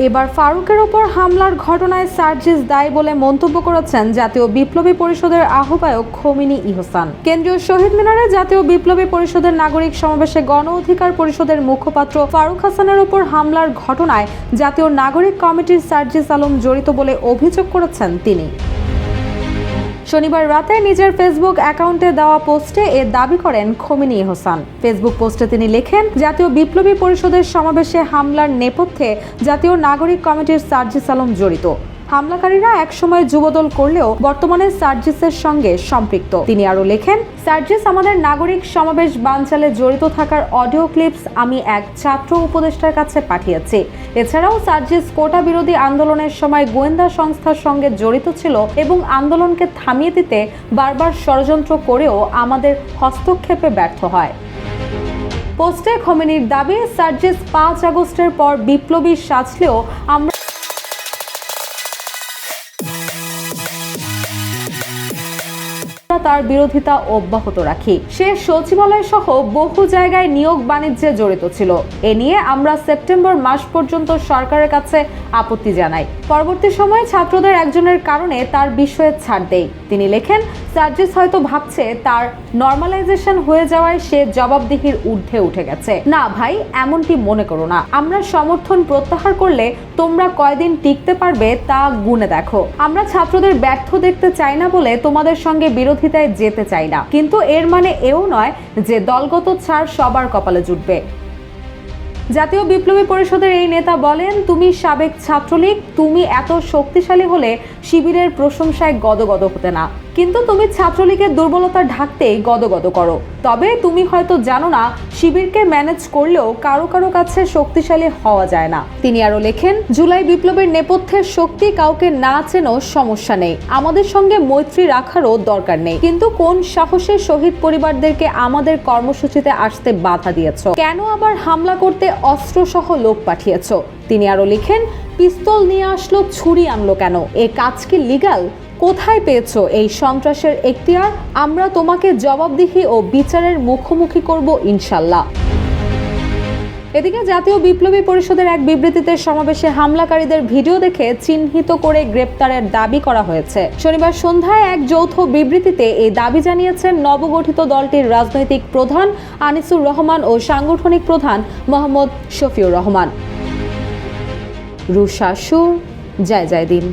এবার ফারুকের ওপর হামলার ঘটনায় সার্জিস দায়ী বলে মন্তব্য করেছেন জাতীয় বিপ্লবী পরিষদের আহ্বায়ক খোমেনি ইহসান। কেন্দ্রীয় শহীদ মিনারে জাতীয় বিপ্লবী পরিষদের নাগরিক সমাবেশে গণ অধিকার পরিষদের মুখপাত্র ফারুক হাসানের ওপর হামলার ঘটনায় জাতীয় নাগরিক কমিটির সার্জিস আলম জড়িত বলে অভিযোগ করেছেন তিনি। শনিবার রাতে নিজের ফেসবুক অ্যাকাউন্টে দেওয়া পোস্টে এ দাবি করেন খোমেনি ইহসান। ফেসবুক পোস্টে তিনি লেখেন, জাতীয় বিপ্লবী পরিষদের সমাবেশে হামলার নেপথ্যে জাতীয় নাগরিক কমিটির সার্জিস আলম জড়িত। হামলাকারীরা একসময় যুবদল করলেও বর্তমানে সার্জিসের সঙ্গে সম্পৃক্ত। তিনি আরও লেখেন, সার্জিস আমাদের নাগরিক সমাবেশ বানচালে জড়িত থাকার অডিও ক্লিপস আমি এক ছাত্র উপদেষ্টার কাছে পাঠিয়েছি। এছাড়াও সার্জিস কোটা বিরোধী আন্দোলনের সময় গোয়েন্দা সংস্থার সঙ্গে জড়িত ছিল এবং আন্দোলনকে থামিয়ে দিতে বারবার ষড়যন্ত্র করেও আমাদের হস্তক্ষেপে ব্যর্থ হয়। পোস্টে খোমেনির দাবি, সার্জিস 5 আগস্টের পর বিপ্লবী সাজলেও আমরা তার বিরোধিতা অব্যাহত রাখি। সে সচিবালয় সহ বহু জায়গায় নিয়োগ বাণিজ্যে জড়িত ছিল। এ নিয়ে আমরা সেপ্টেম্বর মাস পর্যন্ত সরকারের কাছে আপত্তি জানাই। পরবর্তী সময়ে ছাত্রদের একজনের কারণে তার বিষয়ে ছাড় দেই। তিনি লেখেন, সার্জিস হয়তো ভাবছে তার নর্মালাইজেশন হয়ে যাওয়ায় সে জবাবদিহির ঊর্ধ্বে উঠে গেছে। না ভাই, এমনটি মনে করো না। আমরা সমর্থন প্রত্যাহার করলে তোমরা কয়দিন টিকতে পারবে তা গুণে দেখো। আমরা ছাত্রদের ব্যর্থ দেখতে চাই না বলে তোমাদের সঙ্গে বিরোধিতায় যেতে চাই না, কিন্তু এর মানে এও নয় যে দলগত ছাড় সবার কপালে জুটবে। জাতীয় বিপ্লবী পরিষদের এই নেতা বলেন, তুমি সাবেক ছাত্রলীগ, তুমি এত শক্তিশালী হলে শিবিরের প্রশংসায় গদগদ হতে না, কিন্তু তুমি ছাত্রলীগের দুর্বলতা ঢাকতেই গদগদ করো। তবে তুমি হয়তো জানো না, শিবিরকে ম্যানেজ করলেও কারো কারো কাছে শক্তিশালী হওয়া যায় না। তিনি আরো লেখেন, জুলাই বিপ্লবের নেপথ্যের শক্তি কাউকে না চেনো সমস্যা নেই, আমাদের সঙ্গে মৈত্রী রাখারও দরকার নেই, কিন্তু কোন সাহসে শহীদ পরিবারদেরকে আমাদের কর্মসূচিতে আসতে বাধা দিয়েছ? কেন আবার হামলা করতে অস্ত্রসহ লোক পাঠিয়েছ? তিনি আরো লিখেন, পিস্তল নিয়ে আসলো, ছুরি আনলো কেন? এ কাজ কি লিগ্যাল? কোথায় পেয়েছো এই সন্ত্রাসের এখতিয়ার? আমরা তোমাকে জবাবদিহি ও বিচারের মুখোমুখি করব ইনশাল্লাহ। এদিকে জাতীয় বিপ্লবী পরিষদের এক বিবৃতিতে সমাবেশে হামলাকারীদের ভিডিও দেখে চিহ্নিত করে গ্রেপ্তারের দাবি করা হয়েছে। শনিবার সন্ধ্যায় এক যৌথ বিবৃতিতে এই দাবি জানিয়েছেন নবগঠিত দলটির রাজনৈতিক প্রধান আনিসুর রহমান ও সাংগঠনিক প্রধান মোহাম্মদ শফিউর রহমান। রুশা সুর, জয় জয় দিন।